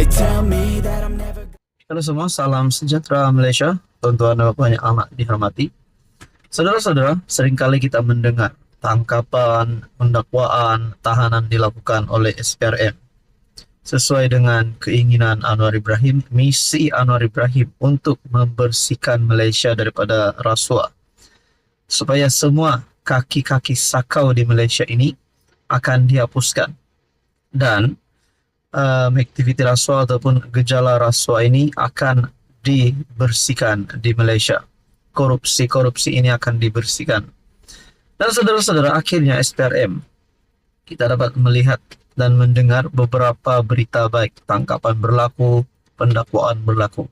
They tell me that I'm never. Halo semua, salam sejahtera Malaysia, tuan-tuan dan puan yang amat dihormati. Saudara-saudara, seringkali kita mendengar tangkapan, pendakwaan, tahanan dilakukan oleh SPRM. Sesuai dengan keinginan Anwar Ibrahim, misi Anwar Ibrahim untuk membersihkan Malaysia daripada rasuah. Supaya semua kaki-kaki sakau di Malaysia ini akan dihapuskan. Dan aktiviti rasuah ataupun gejala rasuah ini akan dibersihkan di Malaysia. Korupsi-korupsi ini akan dibersihkan. Dan saudara-saudara, akhirnya SPRM kita dapat melihat dan mendengar beberapa berita baik. Tangkapan berlaku, pendakwaan berlaku.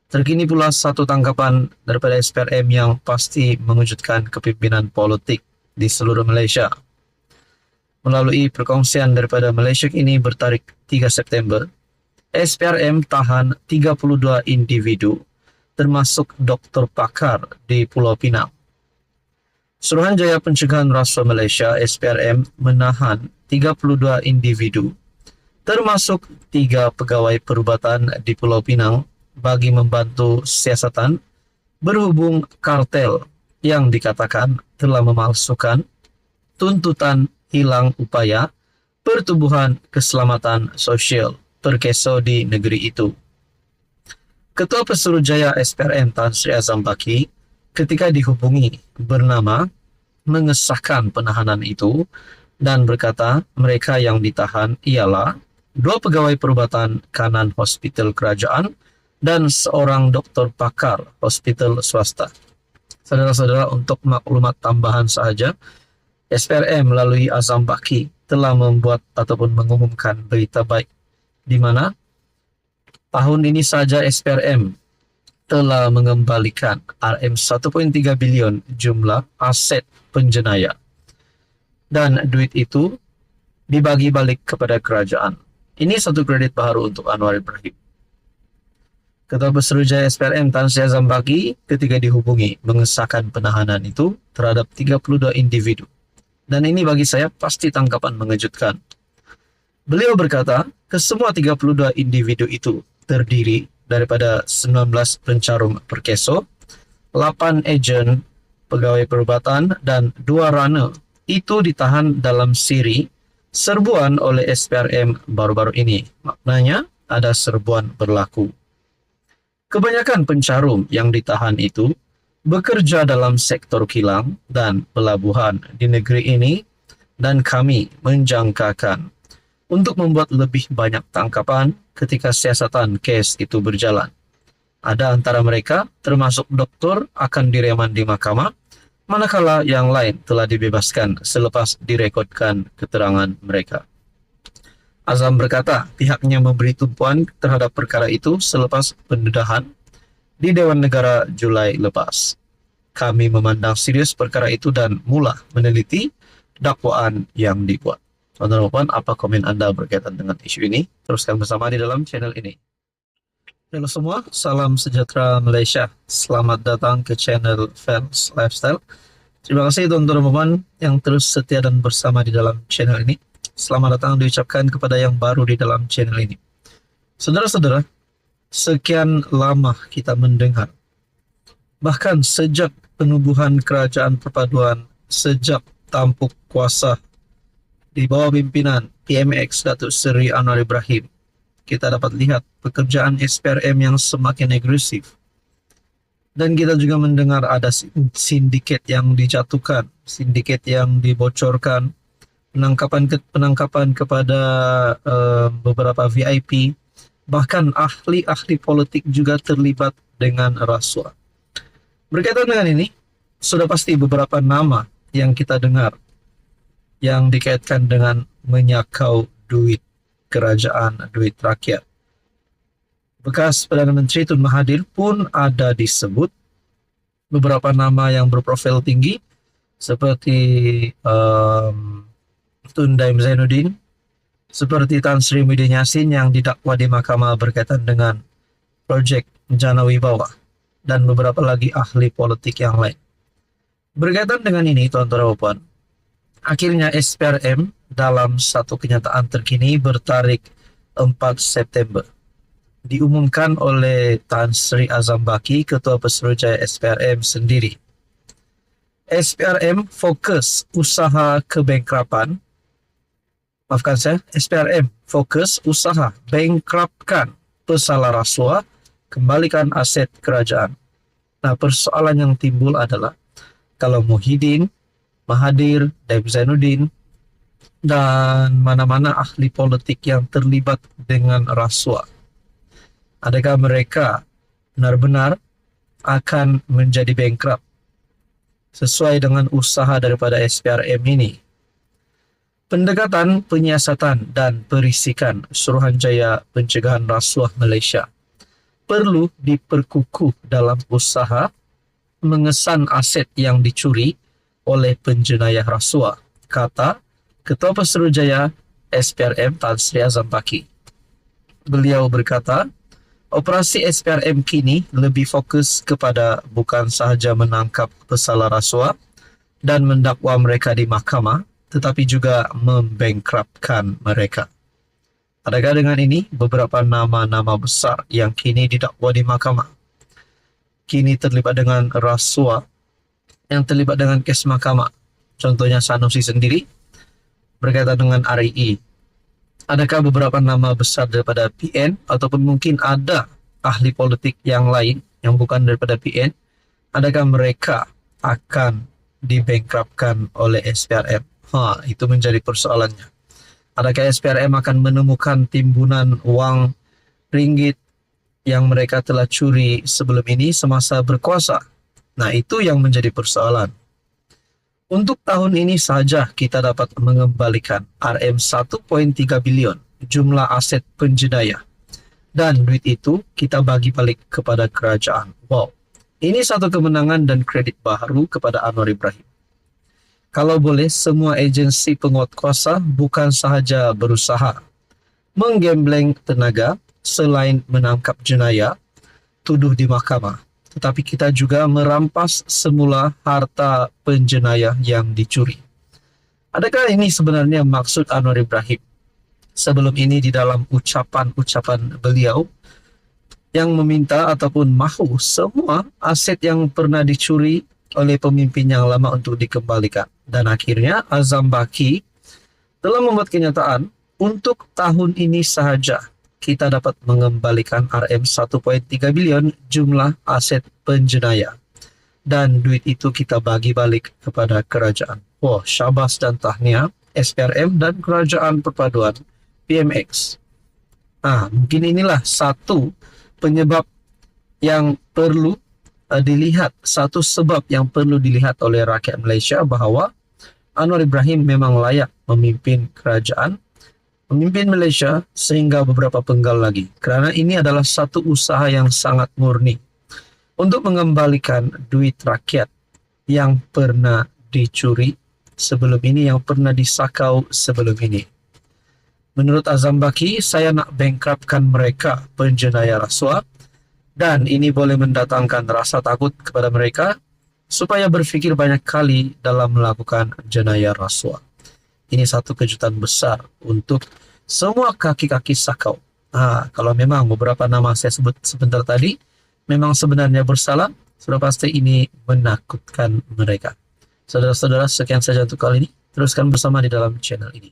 Terkini pula satu tangkapan daripada SPRM yang pasti mengejutkan kepimpinan politik di seluruh Malaysia. Melalui perkongsian daripada Malaysia ini bertarikh 3 September, SPRM tahan 32 individu termasuk doktor pakar di Pulau Pinang. Suruhanjaya Pencegahan Rasuah Malaysia SPRM menahan 32 individu termasuk 3 pegawai perubatan di Pulau Pinang bagi membantu siasatan berhubung kartel yang dikatakan telah memalsukan tuntutan hilang upaya pertubuhan keselamatan sosial Perkeso di negeri itu. Ketua Pesuruhjaya SPRM Tan Sri Azam Baki ketika dihubungi bernama mengesahkan penahanan itu dan berkata mereka yang ditahan ialah 2 pegawai perubatan kanan hospital kerajaan dan seorang doktor pakar hospital swasta. Saudara-saudara, untuk maklumat tambahan sahaja, SPRM melalui Azam Baki telah membuat ataupun mengumumkan berita baik di mana tahun ini saja SPRM telah mengembalikan RM1.3 bilion jumlah aset penjenayah. Dan duit itu dibagi balik kepada kerajaan. Ini satu kredit baru untuk Anwar Ibrahim. Ketua Pesuruhjaya SPRM Tan Sri Azam Baki ketika dihubungi mengesahkan penahanan itu terhadap 32 individu. Dan ini bagi saya pasti tangkapan mengejutkan. Beliau berkata, kesemua 32 individu itu terdiri daripada 19 pencarum Perkeso, 8 ejen pegawai perubatan, dan 2 runner. Itu ditahan dalam siri serbuan oleh SPRM baru-baru ini. Maknanya ada serbuan berlaku. Kebanyakan pencarum yang ditahan itu bekerja dalam sektor kilang dan pelabuhan di negeri ini dan kami menjangkakan untuk membuat lebih banyak tangkapan ketika siasatan kes itu berjalan. Ada antara mereka, termasuk doktor, akan direman di mahkamah, manakala yang lain telah dibebaskan selepas direkodkan keterangan mereka. Azam berkata pihaknya memberi tumpuan terhadap perkara itu selepas pendedahan di Dewan Negara Julai lepas. Kami memandang serius perkara itu dan mula meneliti dakwaan yang dibuat. Tuan-tuan, apa komen Anda berkaitan dengan isu ini? Teruskan bersama di dalam channel ini. Halo semua, salam sejahtera Malaysia. Selamat datang ke channel Fans Lifestyle. Terima kasih tuan-tuan yang terus setia dan bersama di dalam channel ini. Selamat datang diucapkan kepada yang baru di dalam channel ini. Saudara-saudara, sekian lama kita mendengar, bahkan sejak penubuhan kerajaan perpaduan, sejak tampuk kuasa di bawah pimpinan PMX Datuk Seri Anwar Ibrahim, kita dapat lihat pekerjaan SPRM yang semakin agresif. Dan kita juga mendengar ada sindiket yang dijatuhkan, sindiket yang dibocorkan, penangkapan kepada beberapa VIP, bahkan ahli-ahli politik juga terlibat dengan rasuah. Berkaitan dengan ini, sudah pasti beberapa nama yang kita dengar yang dikaitkan dengan menyakau duit kerajaan, duit rakyat. Bekas Perdana Menteri Tun Mahathir pun ada disebut. Beberapa nama yang berprofil tinggi seperti Tun Daim Zainuddin, seperti Tan Sri Muhyiddin Yassin yang didakwa di mahkamah berkaitan dengan projek Jana Wibawa, dan beberapa lagi ahli politik yang lain. Berkaitan dengan ini, tuan-tuan dan puan, akhirnya SPRM dalam satu kenyataan terkini bertarik 4 September diumumkan oleh Tan Sri Azam Baki, Ketua Pesuruhjaya SPRM sendiri. SPRM fokus usaha kebankrapan. Maafkan saya, SPRM fokus usaha bankruptkan pesalah rasuah, kembalikan aset kerajaan. Nah, persoalan yang timbul adalah kalau Muhyiddin, Mahathir, Deb Zainuddin, dan mana-mana ahli politik yang terlibat dengan rasuah, adakah mereka benar-benar akan menjadi bankrupt sesuai dengan usaha daripada SPRM ini? Pendekatan penyiasatan dan perisikan Suruhanjaya Pencegahan Rasuah Malaysia perlu diperkukuh dalam usaha mengesan aset yang dicuri oleh penjenayah rasuah, kata Ketua Pesuruhjaya SPRM Tan Sri Azam Baki. Beliau berkata, operasi SPRM kini lebih fokus kepada bukan sahaja menangkap pesalah rasuah dan mendakwa mereka di mahkamah, tetapi juga membankruptkan mereka. Adakah dengan ini beberapa nama-nama besar yang kini didakwa di mahkamah, kini terlibat dengan rasuah, yang terlibat dengan kes mahkamah, contohnya Sanusi sendiri berkaitan dengan RIE. Adakah beberapa nama besar daripada PN ataupun mungkin ada ahli politik yang lain yang bukan daripada PN, adakah mereka akan dibankruptkan oleh SPRM? Itu menjadi persoalannya. Adakah SPRM akan menemukan timbunan wang ringgit yang mereka telah curi sebelum ini semasa berkuasa? Nah, itu yang menjadi persoalan. Untuk tahun ini saja kita dapat mengembalikan RM1.3 bilion jumlah aset penjenayah. Dan duit itu kita bagi balik kepada kerajaan. Wow, ini satu kemenangan dan kredit baru kepada Anwar Ibrahim. Kalau boleh, semua agensi penguat kuasa bukan sahaja berusaha menggembleng tenaga selain menangkap jenayah, tuduh di mahkamah, tetapi kita juga merampas semula harta penjenayah yang dicuri. Adakah ini sebenarnya maksud Anwar Ibrahim? Sebelum ini di dalam ucapan-ucapan beliau yang meminta ataupun mahu semua aset yang pernah dicuri oleh pemimpin yang lama untuk dikembalikan. Dan akhirnya Azam Baki telah membuat kenyataan untuk tahun ini sahaja kita dapat mengembalikan RM1.3 bilion jumlah aset penjenayah. Dan duit itu kita bagi balik kepada kerajaan. Wah, syabas dan tahniah SPRM dan Kerajaan Perpaduan PMX. Mungkin inilah satu penyebab yang perlu dilihat, satu sebab yang perlu dilihat oleh rakyat Malaysia bahawa Anwar Ibrahim memang layak memimpin kerajaan, memimpin Malaysia sehingga beberapa penggal lagi. Kerana ini adalah satu usaha yang sangat murni untuk mengembalikan duit rakyat yang pernah dicuri sebelum ini, yang pernah disakau sebelum ini. Menurut Azam Baki, saya nak bankruptkan mereka penjenayah rasuah, dan ini boleh mendatangkan rasa takut kepada mereka supaya berfikir banyak kali dalam melakukan jenayah rasuah. Ini satu kejutan besar untuk semua kaki-kaki sakau. Kalau memang beberapa nama saya sebut sebentar tadi memang sebenarnya bersalah, sudah pasti ini menakutkan mereka. Saudara-saudara, sekian saja untuk kali ini. Teruskan bersama di dalam channel ini.